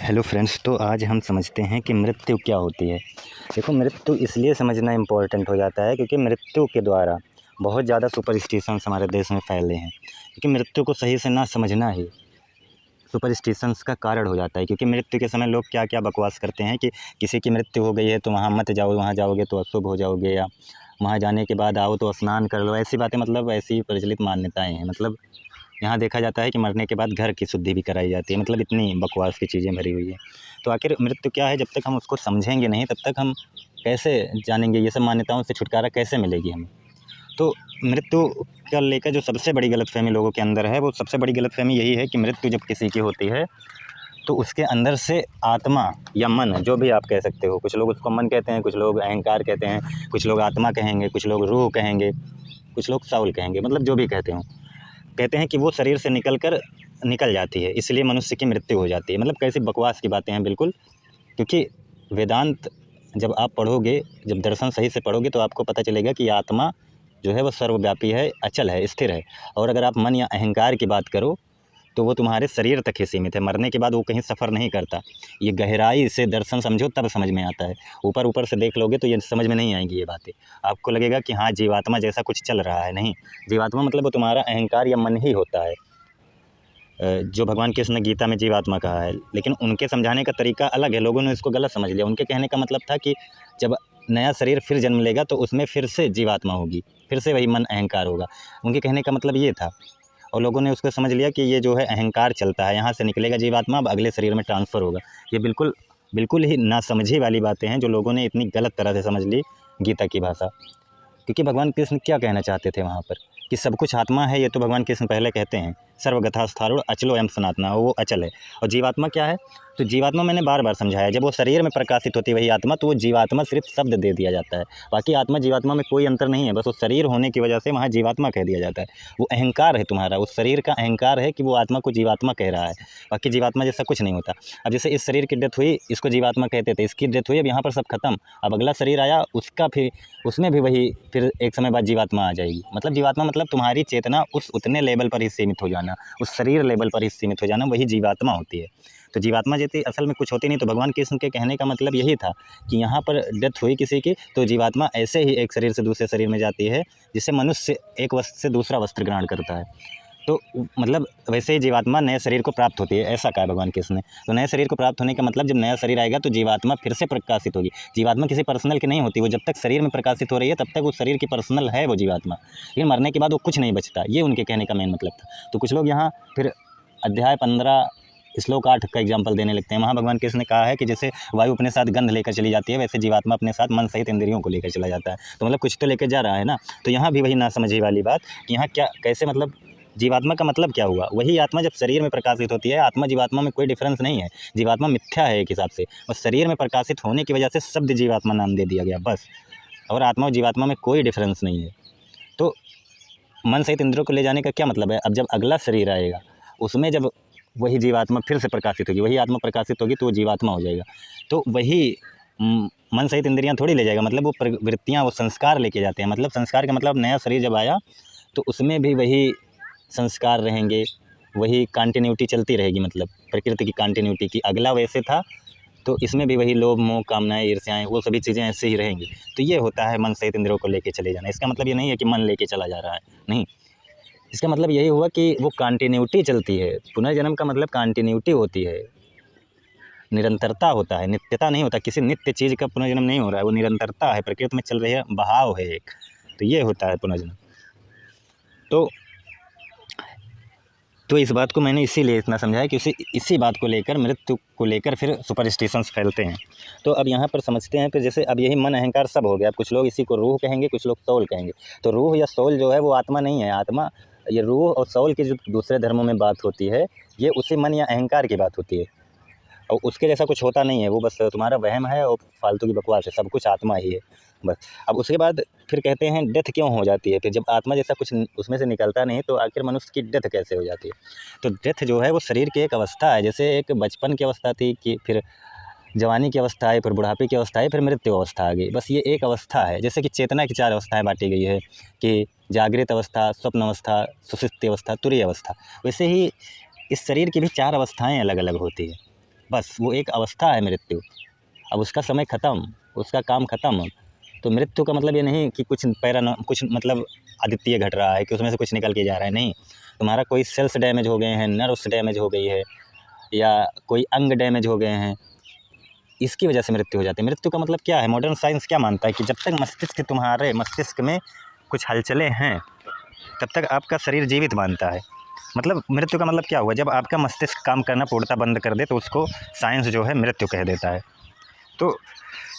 Hello friends, तो आज हम समझते हैं कि मृत्यु क्या होती है। देखो, मृत्यु इसलिए समझना इम्पोर्टेंट हो जाता है क्योंकि मृत्यु के द्वारा बहुत ज़्यादा सुपरस्टिशंस हमारे देश में फैले हैं। क्योंकि मृत्यु को सही से ना समझना ही सुपरस्टिशंस का कारण हो जाता है। क्योंकि मृत्यु के समय लोग क्या क्या बकवास करते हैं कि किसी की मृत्यु हो गई है तो वहाँ मत जाओ, वहाँ जाओगे तो अशुभ हो जाओगे, या वहाँ जाने के बाद आओ तो स्नान कर लो। ऐसी बातें, मतलब ऐसी प्रचलित मान्यताएँ हैं। मतलब यहाँ देखा जाता है कि मरने के बाद घर की शुद्धि भी कराई जाती है। मतलब इतनी बकवास की चीज़ें भरी हुई है। तो आखिर मृत्यु क्या है, जब तक हम उसको समझेंगे नहीं तब तक हम कैसे जानेंगे, ये सब मान्यताओं से छुटकारा कैसे मिलेगी हमें। तो मृत्यु को लेकर जो सबसे बड़ी गलतफ़हमी लोगों के अंदर है, वो सबसे बड़ी गलतफ़हमी यही है कि मृत्यु जब किसी की होती है तो उसके अंदर से आत्मा या मन, जो भी आप कह सकते हो, कुछ लोग उसको मन कहते हैं, कुछ लोग अहंकार कहते हैं, कुछ लोग आत्मा कहेंगे, कुछ लोग रूह कहेंगे, कुछ लोग साउल कहेंगे, मतलब जो भी कहते हों, कहते हैं कि वो शरीर से निकल जाती है, इसलिए मनुष्य की मृत्यु हो जाती है। मतलब कैसी बकवास की बातें हैं बिल्कुल। क्योंकि वेदांत जब आप पढ़ोगे, जब दर्शन सही से पढ़ोगे तो आपको पता चलेगा कि आत्मा जो है वो सर्वव्यापी है, अचल है, स्थिर है। और अगर आप मन या अहंकार की बात करो तो वो तुम्हारे शरीर तक ही सीमित है, मरने के बाद वो कहीं सफ़र नहीं करता। ये गहराई से दर्शन समझो तब समझ में आता है। ऊपर ऊपर से देख लोगे तो ये समझ में नहीं आएंगी ये बातें। आपको लगेगा कि हाँ, जीवात्मा जैसा कुछ चल रहा है। नहीं, जीवात्मा मतलब वो तुम्हारा अहंकार या मन ही होता है, जो भगवान कृष्ण ने गीता में जीवात्मा कहा है। लेकिन उनके समझाने का तरीका अलग है, लोगों ने इसको गलत समझ लिया। उनके कहने का मतलब था कि जब नया शरीर फिर जन्म लेगा तो उसमें फिर से जीवात्मा होगी, फिर से वही मन अहंकार होगा। उनके कहने का मतलब ये था, और लोगों ने उसको समझ लिया कि ये जो है अहंकार चलता है, यहाँ से निकलेगा जीवात्मा, अब अगले शरीर में ट्रांसफ़र होगा। ये बिल्कुल बिल्कुल ही नासमझी वाली बातें हैं जो लोगों ने इतनी गलत तरह से समझ ली गीता की भाषा। क्योंकि भगवान कृष्ण क्या कहना चाहते थे वहाँ पर कि सब कुछ आत्मा है, ये तो भगवान कृष्ण पहले कहते हैं, सर्वगतास्थारूढ़ अचलो एवं सनातना, वो अचल है। और जीवात्मा क्या है, तो जीवात्मा मैंने बार बार समझाया, जब वो शरीर में प्रकाशित होती है वही आत्मा, तो वो जीवात्मा सिर्फ शब्द दे दिया जाता है। बाकी आत्मा जीवात्मा में कोई अंतर नहीं है, बस वो शरीर होने की वजह से वहाँ जीवात्मा कह दिया जाता है। वो अहंकार है तुम्हारा, उस शरीर का अहंकार है कि वो आत्मा को जीवात्मा कह रहा है। बाकी जीवात्मा जैसा कुछ नहीं होता। अब जैसे इस शरीर की डेथ हुई, इसको जीवात्मा कहते थे, इसकी डेथ हुई, अब यहाँ पर सब खत्म। अब अगला शरीर आया, उसका फिर उसमें भी वही फिर एक समय बाद जीवात्मा आ जाएगी। मतलब जीवात्मा मतलब तुम्हारी चेतना उस उतने लेवल पर ही सीमित हो जाना, उस शरीर लेवल पर ही सीमित हो जाना, वही जीवात्मा होती है। तो जीवात्मा जैसी असल में कुछ होती नहीं। तो भगवान कृष्ण के कहने का मतलब यही था कि यहाँ पर डेथ हुई किसी की तो जीवात्मा ऐसे ही एक शरीर से दूसरे शरीर में जाती है, जिससे मनुष्य एक वस्त्र से दूसरा वस्त्र ग्रहण करता है। तो मतलब वैसे ही जीवात्मा नए शरीर को प्राप्त होती है, ऐसा कहा भगवान कृष्ण ने। तो नए शरीर को प्राप्त होने का मतलब जब नया शरीर आएगा तो जीवात्मा फिर से प्रकाशित होगी। जीवात्मा किसी पर्सनल की नहीं होती, वो जब तक शरीर में प्रकाशित हो रही है तब तक वो शरीर की पर्सनल है वो जीवात्मा, लेकिन मरने के बाद वो कुछ नहीं बचता। ये उनके कहने का मेन मतलब था। तो कुछ लोग यहाँ फिर अध्याय 15 श्लोक 8 का एग्जाम्पल देने लगते हैं। वहाँ भगवान कृष्ण ने कहा है कि जैसे वायु अपने साथ गंध लेकर चली जाती है, वैसे जीवात्मा अपने साथ मन सहित इंद्रियों को लेकर चला जाता है। तो मतलब कुछ तो लेकर जा रहा है ना। तो यहाँ भी वही नासमझी वाली बात कि यहाँ क्या कैसे, मतलब जीवात्मा का मतलब क्या हुआ, वही आत्मा जब शरीर में प्रकाशित होती है। आत्मा जीवात्मा में कोई डिफरेंस नहीं है, जीवात्मा मिथ्या है एक हिसाब से, बस शरीर में प्रकाशित होने की वजह से शब्द जीवात्मा नाम दे दिया गया बस। और आत्मा और जीवात्मा में कोई डिफरेंस नहीं है। तो मन सहित इंद्रियों को ले जाने का क्या मतलब है, अब जब अगला शरीर आएगा उसमें जब वही जीवात्मा फिर से प्रकाशित होगी, वही आत्मा प्रकाशित होगी तो वो जीवात्मा हो जाएगा। तो वही मन सहित इंद्रियां थोड़ी ले जाएगा, मतलब वो प्रवृत्तियाँ, वो संस्कार लेके जाते हैं। मतलब संस्कार का मतलब नया शरीर जब आया तो उसमें भी वही संस्कार रहेंगे, वही कंटिन्यूटी चलती रहेगी, मतलब प्रकृति की कंटिन्यूटी की। अगला वैसे था तो इसमें भी वही लोभ मोह कामनाएं ईर्ष्याएं वो सभी चीज़ें ऐसे ही रहेंगी। तो ये होता है मन सहित इंद्रियों को लेके चले जाना। इसका मतलब ये नहीं है कि मन लेके चला जा रहा है, नहीं। इसका मतलब यही हुआ कि वो कंटिन्यूटी चलती है। पुनर्जन्म का मतलब कंटिन्यूटी होती है, निरंतरता होता है, नित्यता नहीं होता। किसी नित्य चीज़ का पुनर्जन्म नहीं हो रहा है, वो निरंतरता है, प्रकृति में चल रही है, बहाव है एक। तो ये होता है पुनर्जन्म। तो इस बात को मैंने इसीलिए इतना समझाया कि इसी बात को लेकर, मृत्यु को लेकर फिर सुपरस्टिशंस फैलते हैं। तो अब यहाँ पर समझते हैं कि जैसे अब यही मन अहंकार सब हो गया। अब कुछ लोग इसी को रूह कहेंगे, कुछ लोग सोल कहेंगे। तो रूह या सोल जो है वो आत्मा नहीं है। आत्मा, ये रूह और सोल की जो दूसरे धर्मों में बात होती है, ये उसी मन या अहंकार की बात होती है। और उसके जैसा कुछ होता नहीं है, वो बस तुम्हारा वहम है और फालतू की बकवास है। सब कुछ आत्मा ही है बस। अब उसके बाद फिर कहते हैं डेथ क्यों हो जाती है, फिर जब आत्मा जैसा कुछ उसमें से निकलता नहीं तो आखिर मनुष्य की डेथ कैसे हो जाती है। तो डेथ जो है वो शरीर की एक अवस्था है। जैसे एक बचपन की अवस्था थी, कि फिर जवानी की अवस्था है, फिर बुढ़ापे की अवस्था है, फिर मृत्यु अवस्था आ गई। बस ये एक अवस्था है। जैसे कि चेतना की 4 अवस्थाएं बांटी गई है कि जागृत अवस्था, स्वप्न अवस्था, सुषुप्ति अवस्था, तुरीय अवस्था। वैसे ही इस शरीर की भी 4 अवस्थाएं अलग अलग होती है। बस वो एक अवस्था है मृत्यु। अब उसका समय ख़त्म, उसका काम ख़त्म। तो मृत्यु का मतलब ये नहीं कि कुछ मतलब अद्वितीय घट रहा है कि उसमें से कुछ निकल के जा रहा है, नहीं। तुम्हारा कोई सेल्स डैमेज हो गए हैं, नर्व्स डैमेज हो गई है, या कोई अंग डैमेज हो गए हैं, इसकी वजह से मृत्यु हो जाती है। मृत्यु का मतलब क्या है? मॉडर्न साइंस क्या मानता है कि जब तक तुम्हारे मस्तिष्क में कुछ हलचलें हैं, तब तक आपका शरीर जीवित मानता है। मतलब मृत्यु का मतलब क्या हुआ? जब आपका मस्तिष्क काम करना पूर्णतः बंद कर दे तो उसको साइंस जो है मृत्यु कह देता है। तो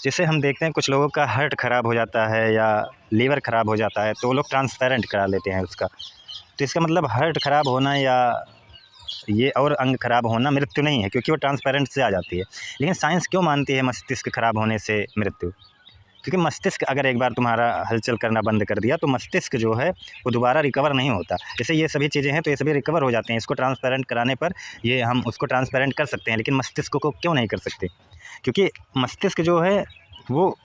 जैसे हम देखते हैं कुछ लोगों का हार्ट ख़राब हो जाता है या लीवर ख़राब हो जाता है, तो वो लोग ट्रांसपेरेंट करा लेते हैं उसका। तो इसका मतलब हार्ट ख़राब होना या ये और अंग खराब होना मृत्यु नहीं है, क्योंकि वो ट्रांसपेरेंट से आ जाती है। लेकिन साइंस क्यों मानती है मस्तिष्क खराब होने से मृत्यु? क्योंकि मस्तिष्क अगर एक बार तुम्हारा हलचल करना बंद कर दिया तो मस्तिष्क जो है वो दोबारा रिकवर नहीं होता। जैसे ये सभी चीज़ें हैं तो ये सभी रिकवर हो जाते हैं, इसको ट्रांसपेरेंट कराने पर ये हम उसको ट्रांसपेरेंट कर सकते हैं, लेकिन मस्तिष्क को क्यों नहीं कर सकते? क्योंकि मस्तिष्क जो है वो,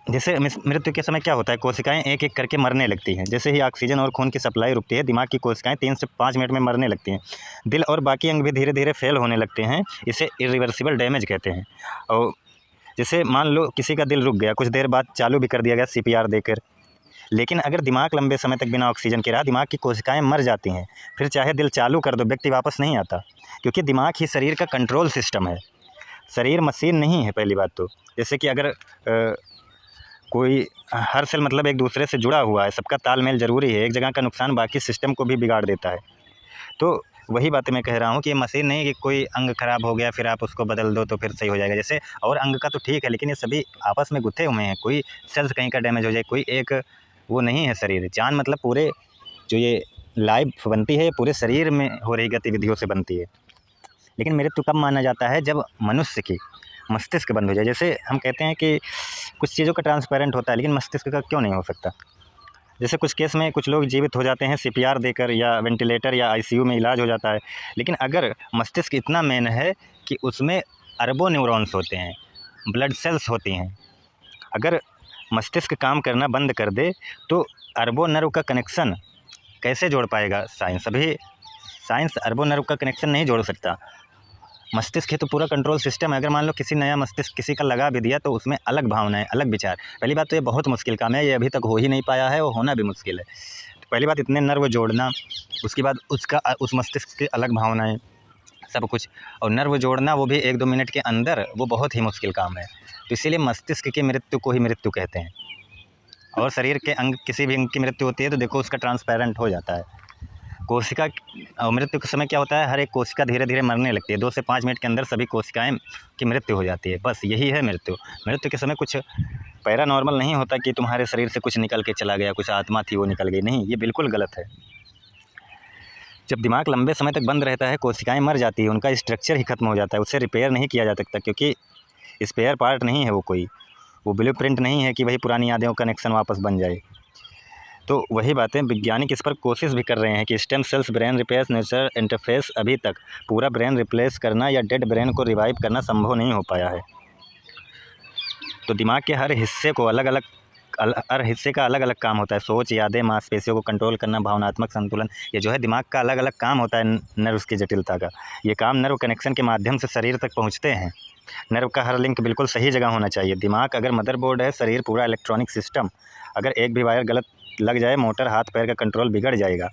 जैसे मृत्यु के समय क्या होता है, कोशिकाएं एक एक करके मरने लगती हैं। जैसे ही ऑक्सीजन और खून की सप्लाई रुकती है, दिमाग की कोशिकाएं 3 से 5 मिनट में मरने लगती हैं। दिल और बाकी अंग भी धीरे धीरे फेल होने लगते हैं। इसे इरिवर्सिबल डैमेज कहते हैं। और जैसे मान लो किसी का दिल रुक गया, कुछ देर बाद चालू भी कर दिया गया CPR देकर, लेकिन अगर दिमाग लंबे समय तक बिना ऑक्सीजन के रहा, दिमाग की कोशिकाएं मर जाती हैं। फिर चाहे दिल चालू कर दो, व्यक्ति वापस नहीं आता, क्योंकि दिमाग ही शरीर का कंट्रोल सिस्टम है। शरीर मशीन नहीं है, पहली बात तो। जैसे कि अगर कोई हर सेल मतलब एक दूसरे से जुड़ा हुआ है, सबका तालमेल ज़रूरी है। एक जगह का नुकसान बाकी सिस्टम को भी बिगाड़ देता है। तो वही बातें मैं कह रहा हूँ कि ये मशीन नहीं है कि कोई अंग खराब हो गया फिर आप उसको बदल दो तो फिर सही हो जाएगा। जैसे और अंग का तो ठीक है, लेकिन ये सभी आपस में गुथे हुए हैं। कोई सेल्स कहीं का डैमेज हो जाए, कोई एक वो नहीं है शरीर। जान मतलब पूरे जो ये लाइफ बनती है, पूरे शरीर में हो रही गतिविधियों से बनती है। लेकिन मृत्यु कब माना जाता है? जब मनुष्य की मस्तिष्क बंद हो जाए। जैसे हम कहते हैं कि कुछ चीज़ों का ट्रांसपेरेंट होता है, लेकिन मस्तिष्क का क्यों नहीं हो सकता? जैसे कुछ केस में कुछ लोग जीवित हो जाते हैं CPR देकर, या वेंटिलेटर या ICU में इलाज हो जाता है। लेकिन अगर मस्तिष्क इतना मेन है कि उसमें अरबों न्यूरॉन्स होते हैं, ब्लड सेल्स होती हैं, अगर मस्तिष्क काम करना बंद कर दे तो अरबों नर्व का कनेक्शन कैसे जोड़ पाएगा साइंस? अभी साइंस अरबों नर्व का कनेक्शन नहीं जोड़ सकता। मस्तिष्क है तो पूरा कंट्रोल सिस्टम है। अगर मान लो किसी नया मस्तिष्क किसी का लगा भी दिया तो उसमें अलग भावनाएं, अलग विचार। पहली बात तो ये बहुत मुश्किल काम है, ये अभी तक हो ही नहीं पाया है, वो होना भी मुश्किल है। तो पहली बात इतने नर्व जोड़ना, उसके बाद उस मस्तिष्क की अलग भावनाएं, सब कुछ, और नर्व जोड़ना वो भी 1-2 मिनट के अंदर, वो बहुत ही मुश्किल काम है। तो इसीलिए मस्तिष्क की मृत्यु को ही मृत्यु कहते हैं। और शरीर के अंग, किसी भी अंग की मृत्यु होती है तो देखो उसका ट्रांसपेरेंट हो जाता है। कोशिका मृत्यु के समय क्या होता है, हर एक कोशिका धीरे धीरे मरने लगती है। 2 से 5 मिनट के अंदर सभी कोशिकाएं की मृत्यु हो जाती है। बस यही है मृत्यु। मृत्यु के समय कुछ पैरानॉर्मल नहीं होता कि तुम्हारे शरीर से कुछ निकल के चला गया, कुछ आत्मा थी वो निकल गई, नहीं, ये बिल्कुल गलत है। जब दिमाग लंबे समय तक बंद रहता है, कोशिकाएं मर जाती है, उनका स्ट्रक्चर ही खत्म हो जाता है, उसे रिपेयर नहीं किया जा सकता, क्योंकि स्पेयर पार्ट नहीं है वो कोई, वो ब्लूप्रिंट नहीं है कि वही पुरानी यादें कनेक्शन वापस बन जाए। तो वही बातें वैज्ञानिक इस पर कोशिश भी कर रहे हैं कि stem cells brain repairs nature interface. अभी तक पूरा ब्रेन रिप्लेस करना या डेड ब्रेन को रिवाइव करना संभव नहीं हो पाया है। तो दिमाग के हर हिस्से का अलग अलग काम होता है। सोच, यादें, मांसपेशियों को कंट्रोल करना, भावनात्मक संतुलन, ये जो है दिमाग का अलग अलग काम होता है। नर्व्स की जटिलता का ये काम नर्व कनेक्शन के माध्यम से शरीर तक पहुँचते हैं। नर्व का हर लिंक बिल्कुल सही जगह होना चाहिए। दिमाग अगर मदरबोर्ड है, शरीर पूरा इलेक्ट्रॉनिक सिस्टम। अगर एक भी वायर गलत लग जाए, मोटर, हाथ पैर का कंट्रोल बिगड़ जाएगा।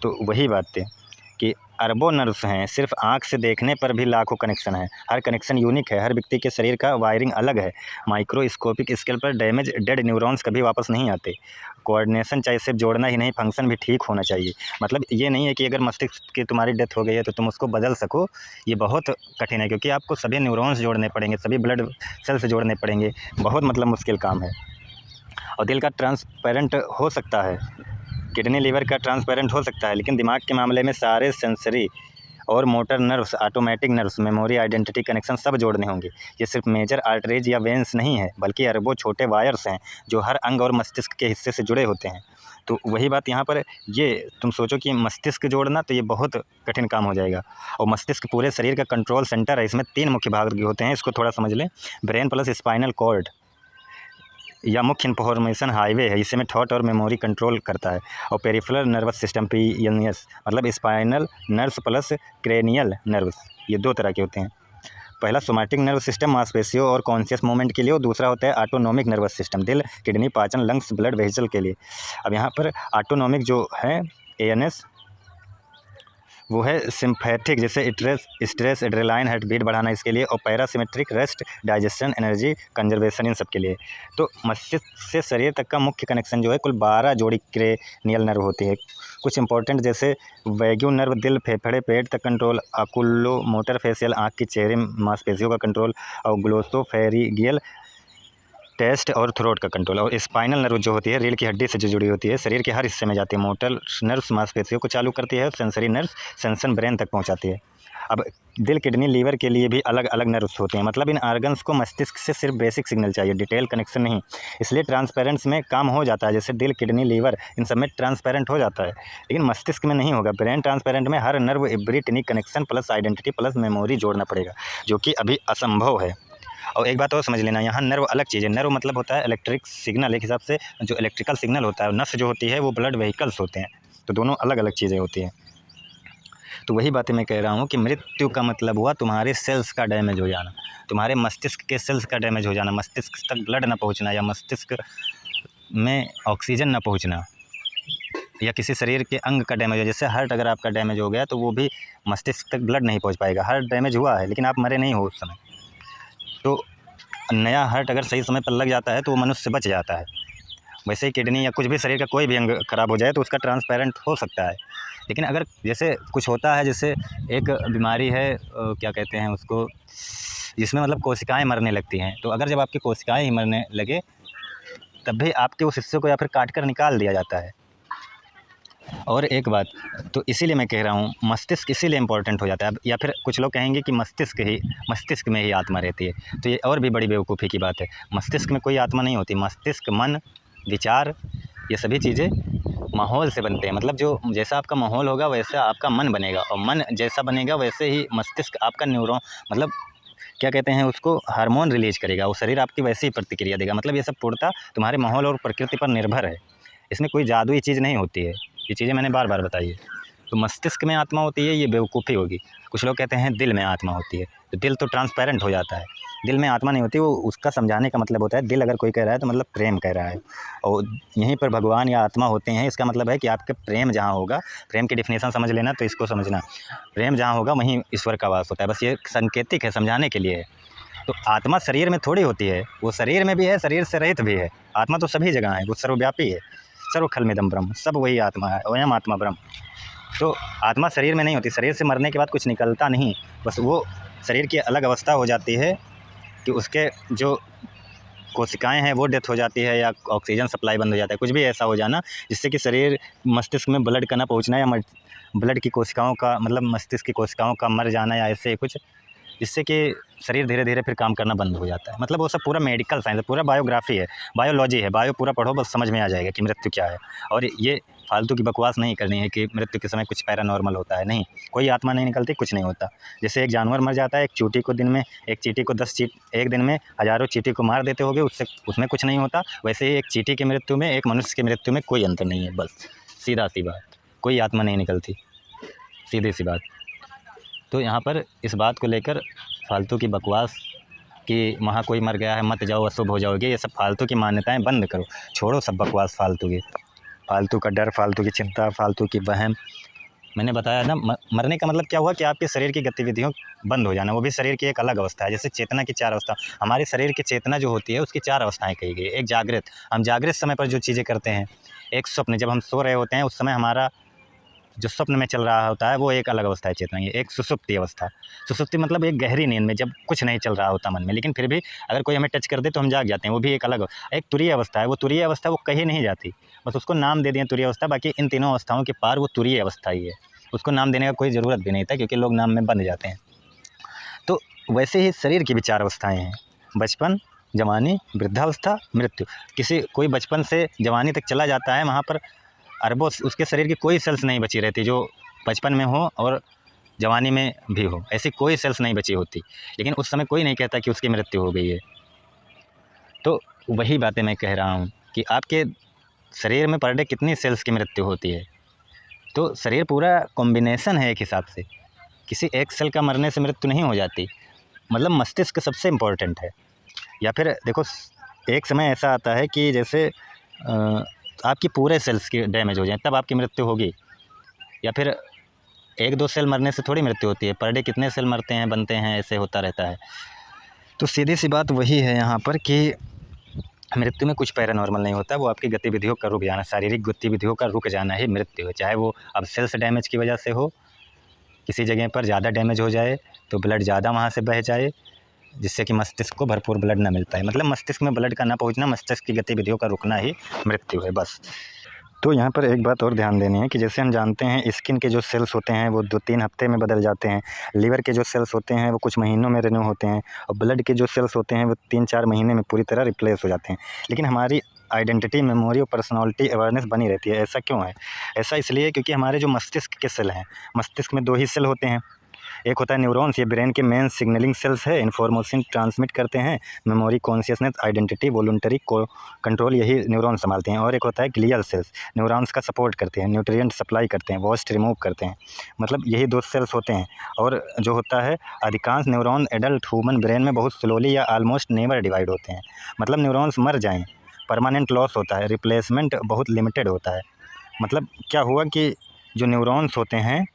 तो वही बात है कि अरबों नर्व्स हैं, सिर्फ आँख से देखने पर भी लाखों कनेक्शन हैं। हर कनेक्शन यूनिक है, हर व्यक्ति के शरीर का वायरिंग अलग है। माइक्रोस्कोपिक स्केल पर डैमेज डेड न्यूरॉन्स कभी वापस नहीं आते। कोऑर्डिनेशन चाहिए, सिर्फ जोड़ना ही नहीं, फंक्शन भी ठीक होना चाहिए। मतलब ये नहीं है कि अगर मस्तिष्क की तुम्हारी डेथ हो गई है तो तुम उसको बदल सको, ये बहुत कठिन है, क्योंकि आपको सभी न्यूरॉन्स जोड़ने पड़ेंगे, सभी ब्लड सेल्स जोड़ने पड़ेंगे, बहुत मतलब मुश्किल काम है। और दिल का ट्रांसपेरेंट हो सकता है, किडनी लीवर का ट्रांसपेरेंट हो सकता है, लेकिन दिमाग के मामले में सारे सेंसरी और motor nerves, automatic nerves, memory, identity connection सब जोड़ने होंगे। ये सिर्फ मेजर आर्टरीज या वेंस नहीं है, बल्कि अरबों छोटे वायर्स हैं जो हर अंग और मस्तिष्क के हिस्से से जुड़े होते हैं। तो वही बात यहाँ पर, ये तुम सोचो कि मस्तिष्क जोड़ना, तो ये बहुत कठिन काम हो जाएगा। और मस्तिष्क पूरे शरीर का कंट्रोल सेंटर है। इसमें 3 मुख्य भाग होते हैं, इसको थोड़ा समझ लें। ब्रेन प्लस स्पाइनल कॉर्ड, या मुख्य इन्फॉर्मेशन हाईवे है, इसे में थॉट और मेमोरी कंट्रोल करता है। और पेरिफेरल नर्वस सिस्टम PNS मतलब spinal nerves plus cranial nerves, ये 2 तरह के होते हैं। पहला सोमैटिक नर्व सिस्टम मांसपेशियों और कॉन्शियस मूवमेंट के लिए, और दूसरा होता है ऑटोनॉमिक नर्वस सिस्टम दिल, किडनी, पाचन, लंग्स, ब्लड वेसल के लिए। अब यहाँ पर ऑटोनॉमिक जो है ANS वो है सिम्पैथिक, जैसे स्ट्रेस एड्रेनालाइन हार्ट बीट बढ़ाना इसके लिए, और पैरासिमेट्रिक rest digestion energy conservation in सब के लिए। तो मस्तिष्क से शरीर तक का मुख्य कनेक्शन जो है कुल 12 जोड़ी क्रेनियल नर्व होती है। कुछ इंपॉर्टेंट जैसे वैग्यू नर्व दिल, फेफड़े, पेट तक कंट्रोल, आकुलो मोटर फेशियल आँख की चेहरे मांसपेशियों का कंट्रोल, और ग्लोसोफेरिंजियल टेस्ट और थ्रोट का कंट्रोल। और स्पाइनल नर्व जो होती है रीढ़ की हड्डी से जो जुड़ी होती है, शरीर के हर हिस्से में जाती है। मोटर नर्व्स मांसपेशियों को चालू करती है, सेंसरी नर्व्स सेंसन ब्रेन तक पहुंचाती है। अब दिल, किडनी, लीवर के लिए भी अलग अलग नर्व्स होते हैं, मतलब इन ऑर्गन्स को मस्तिष्क से सिर्फ बेसिक सिग्नल चाहिए, डिटेल कनेक्शन नहीं। इसलिए ट्रांसपेरेंस में काम हो जाता है, जैसे दिल, किडनी, लीवर इन सब में ट्रांसपेरेंट हो जाता है, लेकिन मस्तिष्क में नहीं होगा। ब्रेन ट्रांसपेरेंट में हर नर्व एवरी टिनिक connection plus identity plus memory जोड़ना पड़ेगा, जो कि अभी असंभव है। और एक बात और समझ लेना, यहाँ नर्व अलग चीज़ है। नर्व मतलब होता है इलेक्ट्रिक सिग्नल, एक हिसाब से जो इलेक्ट्रिकल सिग्नल होता है। नस जो होती है वो ब्लड वेहिकल्स होते हैं, तो दोनों अलग अलग चीज़ें होती हैं। तो वही बातें मैं कह रहा हूँ कि मृत्यु का मतलब हुआ तुम्हारे सेल्स का डैमेज हो जाना, तुम्हारे मस्तिष्क के सेल्स का डैमेज हो जाना, मस्तिष्क तक ब्लड ना पहुँचना, या मस्तिष्क में ऑक्सीजन ना पहुँचना, या किसी शरीर के अंग का डैमेज हो। जैसे हार्ट अगर आपका डैमेज हो गया तो वो भी मस्तिष्क तक ब्लड नहीं पहुँच पाएगा। हार्ट डैमेज हुआ है लेकिन आप मरे नहीं हो उस समय, तो नया हार्ट अगर सही समय पर लग जाता है तो वो मनुष्य बच जाता है। वैसे ही किडनी या कुछ भी शरीर का कोई भी अंग खराब हो जाए तो उसका ट्रांसपेरेंट हो सकता है, लेकिन अगर जैसे कुछ होता है, जैसे एक बीमारी है क्या कहते हैं उसको, जिसमें मतलब कोशिकाएं मरने लगती हैं, तो अगर जब आपकी कोशिकाएं ही मरने लगे तब भी आपके उस हिस्से को या फिर काट कर निकाल दिया जाता है। और एक बात, तो इसीलिए मैं कह रहा हूँ मस्तिष्क इसीलिए इम्पोर्टेंट हो जाता है। अब या फिर कुछ लोग कहेंगे कि मस्तिष्क में ही आत्मा रहती है, तो ये और भी बड़ी बेवकूफ़ी की बात है। मस्तिष्क में कोई आत्मा नहीं होती। मस्तिष्क, मन, विचार, ये सभी चीज़ें माहौल से बनते हैं। मतलब जो जैसा आपका माहौल होगा वैसा आपका मन बनेगा, और मन जैसा बनेगा वैसे ही मस्तिष्क आपका न्यूरॉन मतलब क्या कहते हैं उसको, हार्मोन रिलीज करेगा, वो शरीर आपकी वैसी ही प्रतिक्रिया देगा। मतलब ये सब पूर्णतः तुम्हारे माहौल और प्रकृति पर निर्भर है, इसमें कोई जादुई चीज़ नहीं होती है। ये चीज़ें मैंने बार बार बताई है। तो मस्तिष्क में आत्मा होती है, ये बेवकूफ़ी होगी। कुछ लोग कहते हैं दिल में आत्मा होती है, तो दिल तो ट्रांसपेरेंट हो जाता है, दिल में आत्मा नहीं होती। वो उसका समझाने का मतलब होता है, दिल अगर कोई कह रहा है तो मतलब प्रेम कह रहा है, और यहीं पर भगवान या आत्मा होते हैं। इसका मतलब है कि आपके प्रेम जहाँ होगा, प्रेम की डेफिनेशन समझ लेना, तो इसको समझना, प्रेम जहाँ होगा वहीं ईश्वर का वास होता है। बस ये सांकेतिक है, समझाने के लिए है। तो आत्मा शरीर में थोड़ी होती है, वो शरीर में भी है, शरीर से रहित भी है। आत्मा तो सभी जगह है, वो सर्वव्यापी है। सर्वखलमिदं ब्रह्म, सब वही आत्मा है, वयम आत्मा ब्रह्म। तो आत्मा शरीर में नहीं होती, शरीर से मरने के बाद कुछ निकलता नहीं, बस वो शरीर की अलग अवस्था हो जाती है कि उसके जो कोशिकाएं हैं वो डेथ हो जाती है, या ऑक्सीजन सप्लाई बंद हो जाता है, कुछ भी ऐसा हो जाना जिससे कि शरीर मस्तिष्क में ब्लड का ना पहुँचना, या ब्लड की कोशिकाओं का मतलब मस्तिष्क की कोशिकाओं का मर जाना, या ऐसे कुछ, जिससे कि शरीर धीरे धीरे फिर काम करना बंद हो जाता है। मतलब वो सब पूरा मेडिकल साइंस है, पूरा बायोग्राफी है, बायोलॉजी है। बायो पूरा पढ़ो, बस समझ में आ जाएगा कि मृत्यु क्या है। और ये फालतू की बकवास नहीं करनी है कि मृत्यु के समय कुछ पैरानॉर्मल होता है, नहीं, कोई आत्मा नहीं निकलती, कुछ नहीं होता। जैसे एक जानवर मर जाता है, एक चींटी को दिन में, एक चींटी को 10 एक दिन में हज़ारों चींटी को मार देते होगे, उससे उसमें कुछ नहीं होता। वैसे ही एक चींटी की मृत्यु में एक मनुष्य की मृत्यु में कोई अंतर नहीं है, बस सीधा सी बात, कोई आत्मा नहीं निकलती, सीधी सी बात। तो यहाँ पर इस बात को लेकर फालतू की बकवास कि वहाँ कोई मर गया है मत जाओ अशुभ हो जाओगे, ये सब फालतू की मान्यताएं बंद करो, छोड़ो सब बकवास फालतू की, फालतू का डर, फालतू की चिंता, फालतू की वहम। मैंने बताया ना, मरने का मतलब क्या हुआ कि आपके शरीर की गतिविधियों बंद हो जाना, वो भी शरीर की एक अलग अवस्था है। जैसे चेतना की 4 अवस्था, हमारे शरीर की चेतना जो होती है उसकी 4 अवस्थाएं कही गई। एक जागृत, हम जागृत समय पर जो चीज़ें करते हैं। एक स्वप्न, जब हम सो रहे होते हैं उस समय हमारा जो स्वप्न में चल रहा होता है वो एक अलग अवस्था है चेतना की। एक सुषुप्ति अवस्था, सुषुप्ति मतलब एक गहरी नींद में जब कुछ नहीं चल रहा होता मन में, लेकिन फिर भी अगर कोई हमें टच कर दे तो हम जाग जाते हैं, वो भी एक अलग। एक तुरीय अवस्था है, वो तुरीय अवस्था वो कहीं नहीं जाती, बस उसको नाम दे दिए तुरीय अवस्था। बाकी इन तीनों अवस्थाओं के पार वो तुरीय अवस्था ही है, उसको नाम देने का कोई ज़रूरत भी नहीं था क्योंकि लोग नाम में बंध जाते हैं। तो वैसे ही शरीर की भी 4 अवस्थाएँ हैं, बचपन, जवानी, वृद्धावस्था, मृत्यु। किसी कोई बचपन से जवानी तक चला जाता है, वहाँ पर अरबों उसके शरीर की कोई सेल्स नहीं बची रहती जो बचपन में हो और जवानी में भी हो, ऐसी कोई सेल्स नहीं बची होती, लेकिन उस समय कोई नहीं कहता कि उसकी मृत्यु हो गई है। तो वही बातें मैं कह रहा हूँ कि आपके शरीर में पर डे कितनी सेल्स की मृत्यु होती है। तो शरीर पूरा कॉम्बिनेशन है एक हिसाब से, किसी एक सेल का मरने से मृत्यु नहीं हो जाती। मतलब मस्तिष्क सबसे इम्पोर्टेंट है। या फिर देखो, एक समय ऐसा आता है कि जैसे आपकी पूरे सेल्स की डैमेज हो जाए तब आपकी मृत्यु होगी। या फिर एक दो सेल मरने से थोड़ी मृत्यु होती है, पर डे कितने सेल मरते हैं, बनते हैं, ऐसे होता रहता है। तो सीधी सी बात वही है यहाँ पर कि मृत्यु में कुछ पैरानॉर्मल नहीं होता, वो आपकी गतिविधियों का रुक जाना, शारीरिक गतिविधियों का रुक जाना ही मृत्यु है। चाहे वो अब सेल्स डैमेज की वजह से हो, किसी जगह पर ज़्यादा डैमेज हो जाए तो ब्लड ज़्यादा वहाँ से बह जाए, जिससे कि मस्तिष्क को भरपूर ब्लड ना मिल पाए। मतलब मस्तिष्क में ब्लड का ना पहुँचना, मस्तिष्क की गतिविधियों का रुकना ही मृत्यु है बस। तो यहाँ पर एक बात और ध्यान देनी है कि जैसे हम जानते हैं स्किन के जो सेल्स होते हैं वो 2-3 हफ्ते में बदल जाते हैं, लीवर के जो सेल्स होते हैं वो कुछ महीनों में रिन्यू होते हैं, और ब्लड के जो सेल्स होते हैं वो 3-4 महीने में पूरी तरह रिप्लेस हो जाते हैं। लेकिन हमारी आइडेंटिटी, मेमोरी और पर्सनैलिटी अवेयरनेस बनी रहती है। ऐसा क्यों है? ऐसा इसलिए क्योंकि हमारे जो मस्तिष्क के सेल हैं, मस्तिष्क में 2 ही सेल होते हैं। एक होता है न्यूरॉन्स, ये ब्रेन के मेन सिग्नलिंग सेल्स है, इन्फॉर्मेशन ट्रांसमिट करते हैं, memory, consciousness, identity, voluntary control यही न्यूरॉन संभालते हैं। और एक होता है ग्लियल सेल्स, न्यूरॉन्स का सपोर्ट करते हैं, न्यूट्रिएंट सप्लाई करते हैं, वेस्ट रिमूव करते हैं। मतलब यही 2 सेल्स होते हैं। और जो होता है, अधिकांश न्यूरॉन एडल्ट ह्यूमन ब्रेन में बहुत स्लोली या ऑलमोस्ट नेवर डिवाइड होते हैं। मतलब न्यूरॉन्स मर जाएँ, परमानेंट लॉस होता है, रिप्लेसमेंट बहुत लिमिटेड होता है। मतलब क्या हुआ कि जो न्यूरॉन्स होते हैं,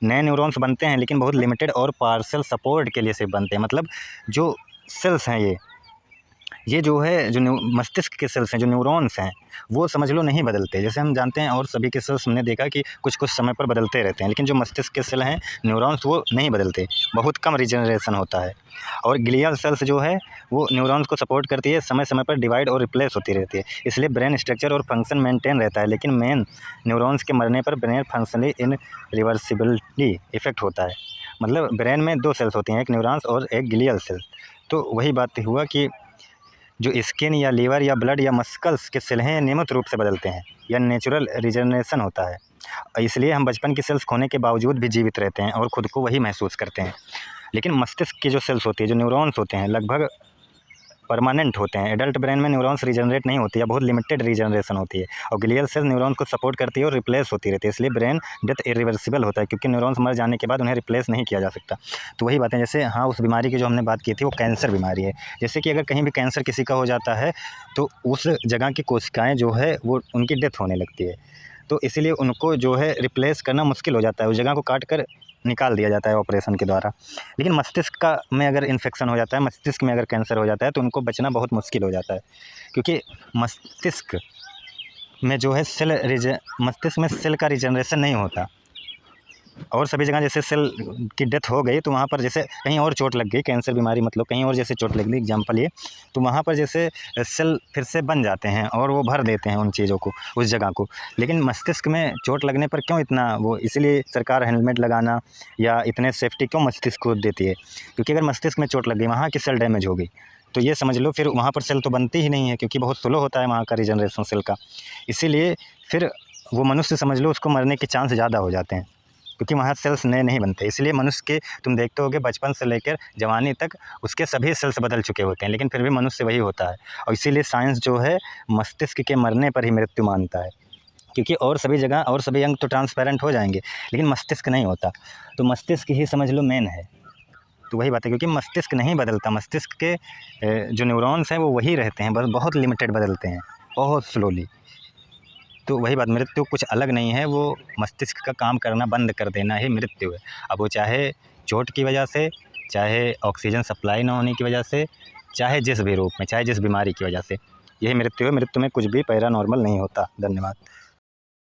नए न्यूरॉन्स बनते हैं लेकिन बहुत लिमिटेड और पार्शियल सपोर्ट के लिए सिर्फ बनते हैं। मतलब जो सेल्स हैं ये जो है, जो मस्तिष्क के सेल्स हैं, जो न्यूरॉन्स हैं, वो समझ लो नहीं बदलते। जैसे हम जानते हैं और सभी के सेल्स हमने देखा कि कुछ कुछ समय पर बदलते रहते हैं, लेकिन जो मस्तिष्क के सेल हैं, न्यूरॉन्स, वो नहीं बदलते, बहुत कम रिजनरेशन होता है। और ग्लियल सेल्स जो है वो न्यूरॉन्स को सपोर्ट करती है, समय समय पर डिवाइड और रिप्लेस होती रहती है, इसलिए ब्रेन स्ट्रक्चर और फंक्शन मेंटेन रहता है। लेकिन मेन न्यूरॉन्स के मरने पर ब्रेन फंक्शनली इन रिवर्सिबिलिटी इफेक्ट होता है। मतलब ब्रेन में 2 सेल्स होती हैं, एक न्यूरॉन्स और एक ग्लियल सेल। तो वही बात हुआ कि जो स्किन या लीवर या ब्लड या मस्कल्स के सेल हैं, नियमित रूप से बदलते हैं, या नेचुरल रिजनरेशन होता है। इसलिए हम बचपन की सेल्स खोने के बावजूद भी जीवित रहते हैं और खुद को वही महसूस करते हैं। लेकिन मस्तिष्क की जो सेल्स होती है, जो न्यूरॉन्स होते हैं, लगभग परमानेंट होते हैं। एडल्ट ब्रेन में न्यूरॉन्स रीजनरेट नहीं होती है, बहुत लिमिटेड रीजनरेशन होती है, और ग्लियल सेल्स न्यूरॉन्स को सपोर्ट करती है और रिप्लेस होती रहती है। इसलिए ब्रेन डेथ इरिवर्सिबल होता है, क्योंकि न्यूरॉन्स मर जाने के बाद उन्हें रिप्लेस नहीं किया जा सकता। तो वही बातें, जैसे हाँ, उस बीमारी की जो हमने बात की थी वो कैंसर बीमारी है। जैसे कि अगर कहीं भी कैंसर किसी का हो जाता है तो उस जगह की कोशिकाएँ जो है वो उनकी डेथ होने लगती है। तो इसीलिए उनको जो है रिप्लेस करना मुश्किल हो जाता है, उस जगह को काट कर निकाल दिया जाता है ऑपरेशन के द्वारा। लेकिन मस्तिष्क का में अगर इन्फेक्शन हो जाता है, मस्तिष्क में अगर कैंसर हो जाता है तो उनको बचना बहुत मुश्किल हो जाता है, क्योंकि मस्तिष्क में जो है मस्तिष्क में सेल का रिजनरेशन नहीं होता। और सभी जगह जैसे सेल की डेथ हो गई तो वहाँ पर जैसे कहीं और चोट लग गई, कैंसर बीमारी मतलब कहीं और जैसे चोट लग गई एग्जाम्पल ये, तो वहाँ पर जैसे सेल फिर से बन जाते हैं और वो भर देते हैं उन चीज़ों को, उस जगह को। लेकिन मस्तिष्क में चोट लगने पर क्यों इतना वो, इसलिए सरकार हेलमेट लगाना या इतने सेफ्टी क्यों मस्तिष्क को देती है, क्योंकि अगर मस्तिष्क में चोट लग गई, वहाँ की सेल डैमेज हो गई, तो ये समझ लो फिर वहाँ पर सेल तो बनती ही नहीं है, क्योंकि बहुत स्लो होता है वहाँ का रिजनरेशन सेल का। इसीलिए फिर वो मनुष्य समझ लो उसको मरने के चांस ज़्यादा हो जाते हैं, क्योंकि वहाँ सेल्स नए नहीं बनते। इसलिए मनुष्य के तुम देखते होगे बचपन से लेकर जवानी तक उसके सभी सेल्स बदल चुके होते हैं, लेकिन फिर भी मनुष्य वही होता है। और इसीलिए साइंस जो है मस्तिष्क के मरने पर ही मृत्यु मानता है, क्योंकि और सभी जगह और सभी अंग तो ट्रांसपेरेंट हो जाएंगे, लेकिन मस्तिष्क नहीं होता। तो मस्तिष्क ही समझ लो मेन है। तो वही बात है, क्योंकि मस्तिष्क नहीं बदलता, मस्तिष्क के जो न्यूरॉन्स हैं वो वही रहते हैं, बस बहुत लिमिटेड बदलते हैं, बहुत स्लोली। तो वही बात, मृत्यु कुछ अलग नहीं है, वो मस्तिष्क का काम करना बंद कर देना ही मृत्यु है। अब वो चाहे चोट की वजह से, चाहे ऑक्सीजन सप्लाई ना होने की वजह से, चाहे जिस भी रूप में, चाहे जिस बीमारी की वजह से, यही मृत्यु है। मृत्यु में कुछ भी पैरानॉर्मल नहीं होता। धन्यवाद।